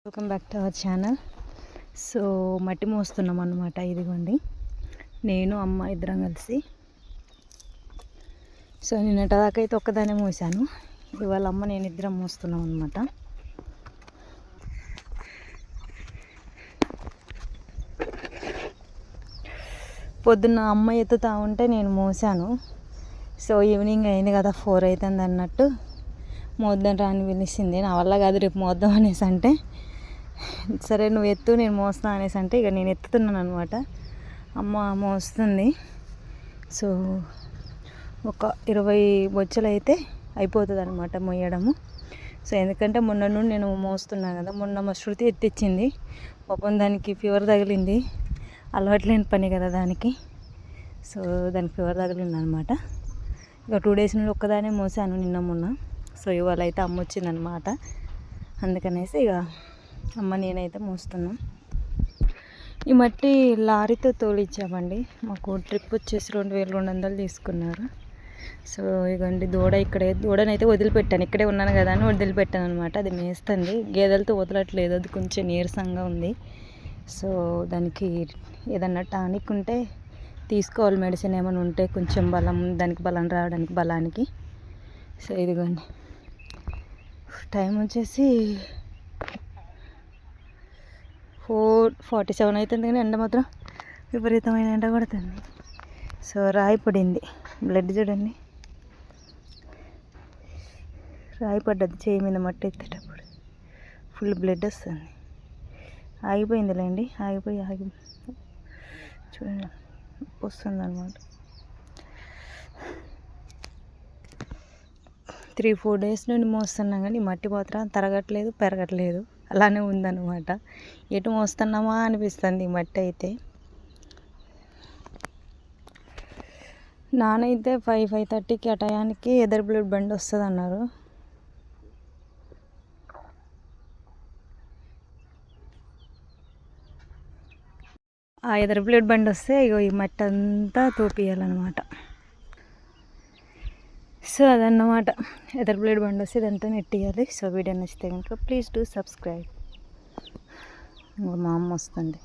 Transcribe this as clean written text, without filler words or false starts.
Welcome back to our channel. So మట్టి మోస్తున్నాం అన్నమాట. ఇదిగోండి, నేను అమ్మ ఇద్దరం కలిసి. సో నిన్నటి దాకా అయితే ఒక్కదానే మోసాను. ఇవాళ అమ్మ నేను ఇద్దరం మోస్తున్నాం అనమాట. పొద్దున్న అమ్మ ఎత్తుతా ఉంటే నేను మోసాను. సో ఈవినింగ్ అయింది కదా, 4 అవుతుంది అన్నట్టు మోద్దాం రాని పిలిచింది. నా వల్ల కాదు రేపు మోద్దాం అనేసి అంటే, సరే నువ్వు ఎత్తు నేను మోస్తా అనేసి అంటే ఇక నేను ఎత్తుతున్నాను అనమాట. అమ్మ మోస్తుంది. సో ఒక 20 బొచ్చలు అయితే అయిపోతుంది అనమాట మోయడము. సో ఎందుకంటే మొన్న నుండి నేను మోస్తున్నాను కదా. మొన్న మా శృతి ఎత్తిచ్చింది. పాపం దానికి ఫీవర్ తగిలింది. అలవాట్లేని పని కదా దానికి. సో దానికి ఫీవర్ తగిలింది అనమాట. ఇక 2 డేస్ నుండి ఒక్కదానే మోసాను, నిన్న మొన్న. సో ఇవాళ అయితే అమ్మ వచ్చిందనమాట. అందుకనేసి ఇక అమ్మ నేనైతే మోస్తున్నాం. ఈ మట్టి లారీతో తోలిచ్చామండి. మాకు ట్రిప్ వచ్చేసి 2200 తీసుకున్నారు. సో ఇకండి దూడనైతే వదిలిపెట్టాను. ఇక్కడే ఉన్నాను కదా అని వదిలిపెట్టాను అనమాట. అది మేస్తుంది, గేదెలతో వదలట్లేదు. అది కొంచెం నీరసంగా ఉంది. సో దానికి ఏదన్నా టానిక్ ఉంటే తీసుకోవాలి, మెడిసిన్ ఏమైనా ఉంటే కొంచెం దానికి బలం రావడానికి, బలానికి. సో ఇదిగోండి, టైం వచ్చేసి 4:47 అవుతుంది కానీ ఎండ మాత్రం విపరీతమైన ఎండ కొడుతుంది. సో రాయి పడింది, బ్లడ్ చూడండి, రాయి పడ్డది చేయి మీద మట్టి ఎత్తేటప్పుడు. ఫుల్ బ్లడ్ వస్తుంది. ఆగిపోయిందిలేండి, ఆగి చూడండి వస్తుంది అనమాట. 3-4 డేస్ నుండి మోస్తున్నాం కానీ మట్టి మాత్రం తరగట్లేదు, పెరగట్లేదు, అలానే ఉందన్నమాట. ఎటు మోస్తున్నామా అనిపిస్తుంది ఈ మట్టి అయితే. నానైతే 5:30కి ఆ టయానికి ఎదర్ బ్లడ్ బండి వస్తుంది అన్నారు. ఆ ఎదర్ బ్లడ్ బండి వస్తే ఇగో ఈ మట్టి అంతా తోపియాలన్నమాట. సో అదన్నమాట, ఎదర్ బ్లేడ్ బండి వస్తే ఇదంతా నెట్టియాలి. సో వీడియో నచ్చితే కనుక ప్లీజ్ డూ సబ్స్క్రైబ్. మా అమ్మ వస్తుంది.